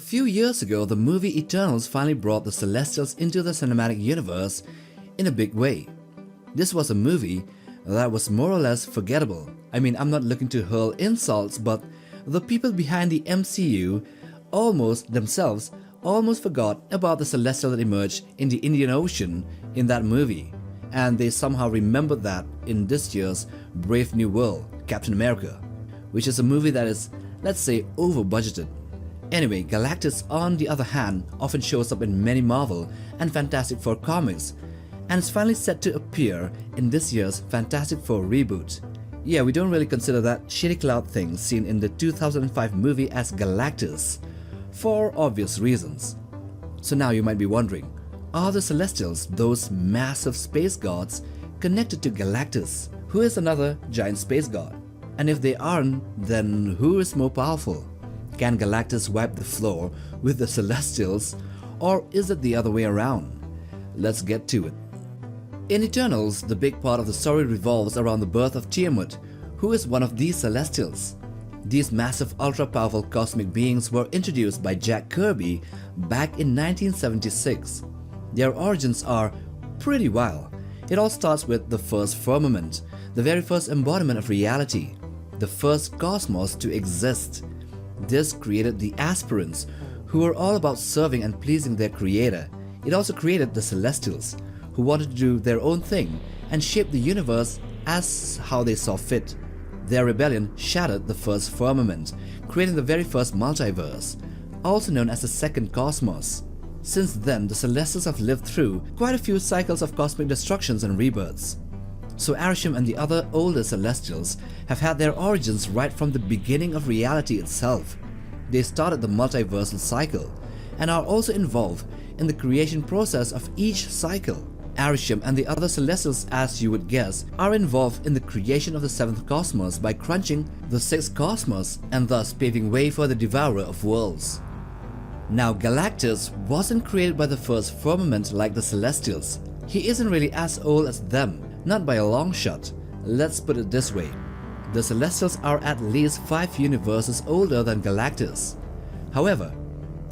few years ago, the movie Eternals finally brought the Celestials into the cinematic universe in a big way. This was a movie that was more or less forgettable. I mean, I'm not looking to hurl insults, but the people behind the MCU themselves almost forgot about the Celestial that emerged in the Indian Ocean in that movie. And they somehow remembered that in this year's Brave New World, Captain America, which is a movie that is, let's say, over-budgeted. Anyway, Galactus, on the other hand, often shows up in many Marvel and Fantastic Four comics, and is finally set to appear in this year's Fantastic Four reboot. Yeah, we don't really consider that shitty cloud thing seen in the 2005 movie as Galactus, for obvious reasons. So now you might be wondering, are the Celestials, those massive space gods, connected to Galactus, who is another giant space god? And if they aren't, then who is more powerful? Can Galactus wipe the floor with the Celestials, or is it the other way around? Let's get to it. In Eternals, the big part of the story revolves around the birth of Tiamut, who is one of these Celestials. These massive ultra-powerful cosmic beings were introduced by Jack Kirby back in 1976. Their origins are pretty wild. It all starts with the First Firmament, the very first embodiment of reality, the first cosmos to exist. This created the aspirants, who were all about serving and pleasing their creator. It also created the Celestials, who wanted to do their own thing and shape the universe as how they saw fit. Their rebellion shattered the First Firmament, creating the very first multiverse, also known as the Second Cosmos. Since then, the Celestials have lived through quite a few cycles of cosmic destructions and rebirths. So Arishem and the other older Celestials have had their origins right from the beginning of reality itself. They started the multiversal cycle and are also involved in the creation process of each cycle. Arishem and the other Celestials, as you would guess, are involved in the creation of the 7th cosmos by crunching the 6th cosmos and thus paving way for the Devourer of Worlds. Now, Galactus wasn't created by the First Firmament like the Celestials. He isn't really as old as them, not by a long shot. Let's put it this way. The Celestials are at least 5 universes older than Galactus. However,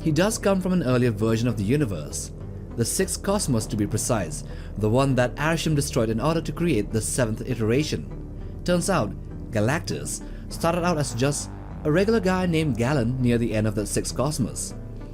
he does come from an earlier version of the universe, the 6th cosmos to be precise, the one that Arishem destroyed in order to create the 7th iteration. Turns out, Galactus started out as just a regular guy named Galen near the end of the 6th cosmos.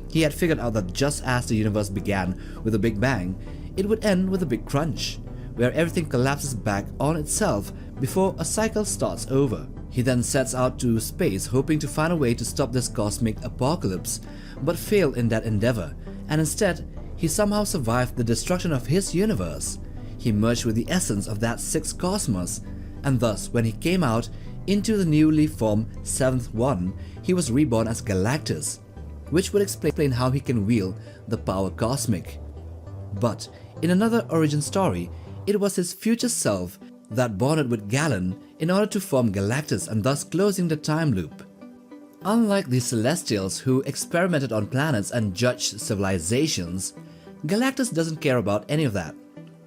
He had figured out that just as the universe began with a big bang, it would end with a big crunch, where everything collapses back on itself before a cycle starts over. He then sets out to space hoping to find a way to stop this cosmic apocalypse, but failed in that endeavor, and instead, he somehow survived the destruction of his universe. He merged with the essence of that 6th cosmos, and thus when he came out into the newly formed 7th one, he was reborn as Galactus, which would explain how he can wield the power cosmic. But in another origin story, it was his future self that bonded with Galen in order to form Galactus and thus closing the time loop. Unlike the Celestials who experimented on planets and judged civilizations, Galactus doesn't care about any of that.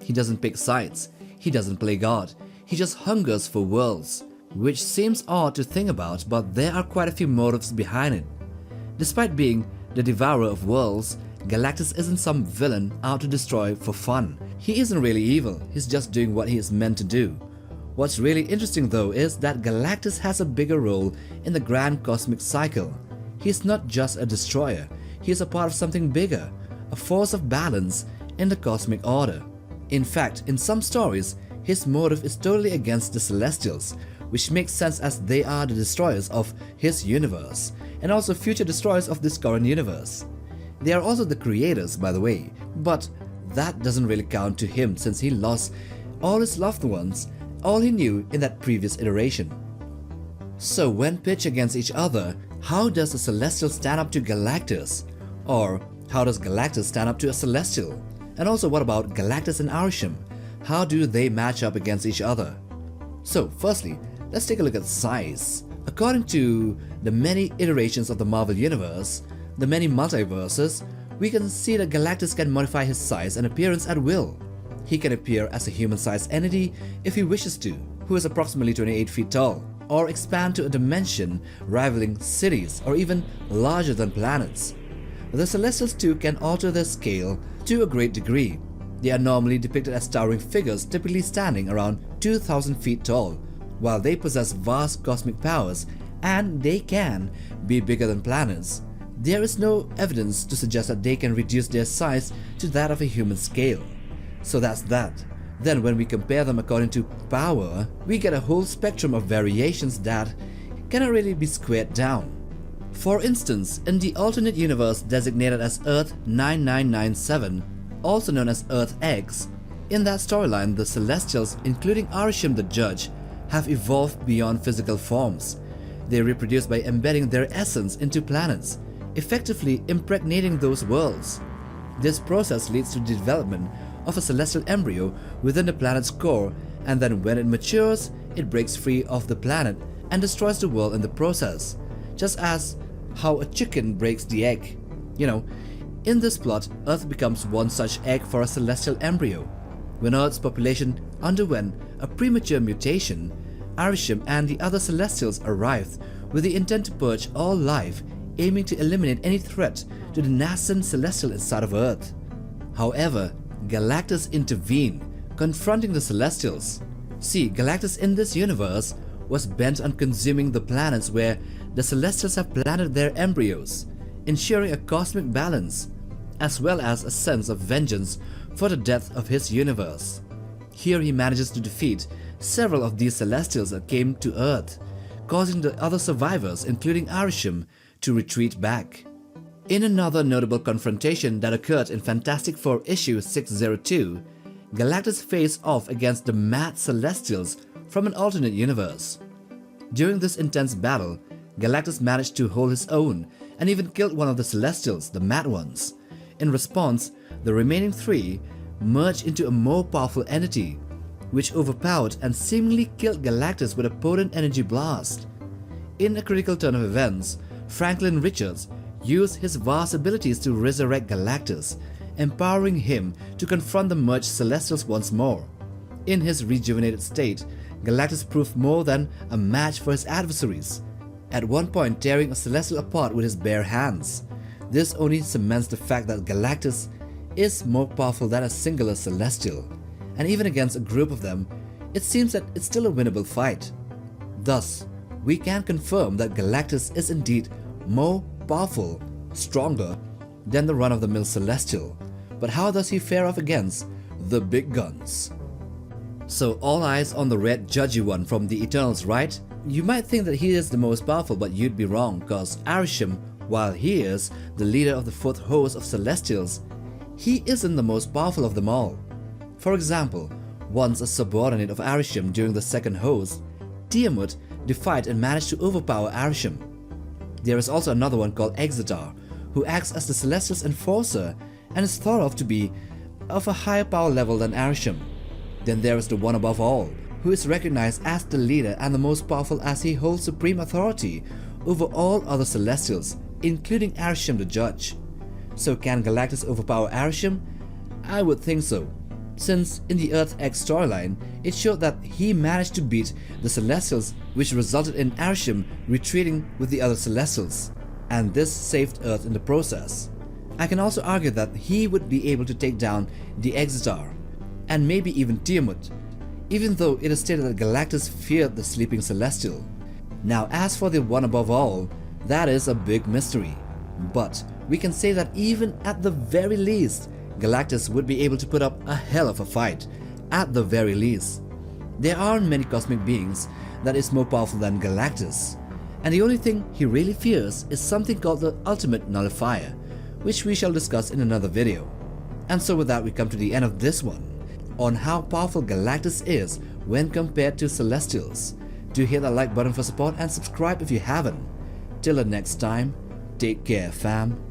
He doesn't pick sides, he doesn't play God, he just hungers for worlds, which seems odd to think about, but there are quite a few motives behind it. Despite being the Devourer of Worlds, Galactus isn't some villain out to destroy for fun. He isn't really evil, he's just doing what he is meant to do. What's really interesting though is that Galactus has a bigger role in the grand cosmic cycle. He's not just a destroyer, he is a part of something bigger, a force of balance in the cosmic order. In fact, in some stories, his motive is totally against the Celestials, which makes sense as they are the destroyers of his universe, and also future destroyers of this current universe. They are also the creators, by the way, but that doesn't really count to him since he lost all his loved ones, all he knew in that previous iteration. So when pitched against each other, how does a Celestial stand up to Galactus? Or how does Galactus stand up to a Celestial? And also, what about Galactus and Arishem? How do they match up against each other? So firstly, let's take a look at size. According to the many iterations of the Marvel Universe, the many multiverses, we can see that Galactus can modify his size and appearance at will. He can appear as a human-sized entity if he wishes to, who is approximately 28 feet tall, or expand to a dimension rivaling cities or even larger than planets. The Celestials too can alter their scale to a great degree. They are normally depicted as towering figures typically standing around 2,000 feet tall, while they possess vast cosmic powers and they can be bigger than planets. There is no evidence to suggest that they can reduce their size to that of a human scale. So that's that. Then when we compare them according to power, we get a whole spectrum of variations that cannot really be squared down. For instance, in the alternate universe designated as Earth 9997, also known as Earth X, in that storyline the Celestials, including Arishem the Judge, have evolved beyond physical forms. They reproduce by embedding their essence into planets, effectively impregnating those worlds. This process leads to the development of a celestial embryo within the planet's core, and then when it matures, it breaks free of the planet and destroys the world in the process, just as how a chicken breaks the egg. In this plot, Earth becomes one such egg for a celestial embryo. When Earth's population underwent a premature mutation, Arishem and the other Celestials arrived with the intent to purge all life, aiming to eliminate any threat to the nascent Celestial inside of Earth. However, Galactus intervened, confronting the Celestials. See, Galactus in this universe was bent on consuming the planets where the Celestials have planted their embryos, ensuring a cosmic balance, as well as a sense of vengeance for the death of his universe. Here he manages to defeat several of these Celestials that came to Earth, causing the other survivors, including Arishem, to retreat back. In another notable confrontation that occurred in Fantastic Four issue 602, Galactus faced off against the Mad Celestials from an alternate universe. During this intense battle, Galactus managed to hold his own and even killed one of the Celestials, the Mad Ones. In response, the remaining three merged into a more powerful entity, which overpowered and seemingly killed Galactus with a potent energy blast. In a critical turn of events, Franklin Richards used his vast abilities to resurrect Galactus, empowering him to confront the merged Celestials once more. In his rejuvenated state, Galactus proved more than a match for his adversaries, at one point tearing a Celestial apart with his bare hands. This only cements the fact that Galactus is more powerful than a singular Celestial, and even against a group of them, it seems that it's still a winnable fight. Thus, we can confirm that Galactus is indeed more powerful, stronger than the run-of-the-mill Celestial. But how does he fare off against the big guns? So all eyes on the red judgy one from the Eternals, right? You might think that he is the most powerful, but you'd be wrong, cause Arishem, while he is the leader of the fourth host of Celestials, he isn't the most powerful of them all. For example, once a subordinate of Arishem during the second host, Tiamut defied and managed to overpower Arishem. There is also another one called Exeter, who acts as the Celestial's enforcer and is thought of to be of a higher power level than Arishem. Then there is the one above all, who is recognized as the leader and the most powerful as he holds supreme authority over all other Celestials, including Arishem the Judge. So can Galactus overpower Arishem? I would think so, since in the Earth X storyline, it showed that he managed to beat the Celestials, which resulted in Arishem retreating with the other Celestials, and this saved Earth in the process. I can also argue that he would be able to take down the Exeter, and maybe even Tiamut, even though it is stated that Galactus feared the sleeping Celestial. Now as for the one above all, that is a big mystery, but we can say that even at the very least, Galactus would be able to put up a hell of a fight, at the very least. There aren't many cosmic beings that is more powerful than Galactus, and the only thing he really fears is something called the Ultimate Nullifier, which we shall discuss in another video. And so with that we come to the end of this one, on how powerful Galactus is when compared to Celestials. Do hit that like button for support and subscribe if you haven't. Till the next time, take care fam.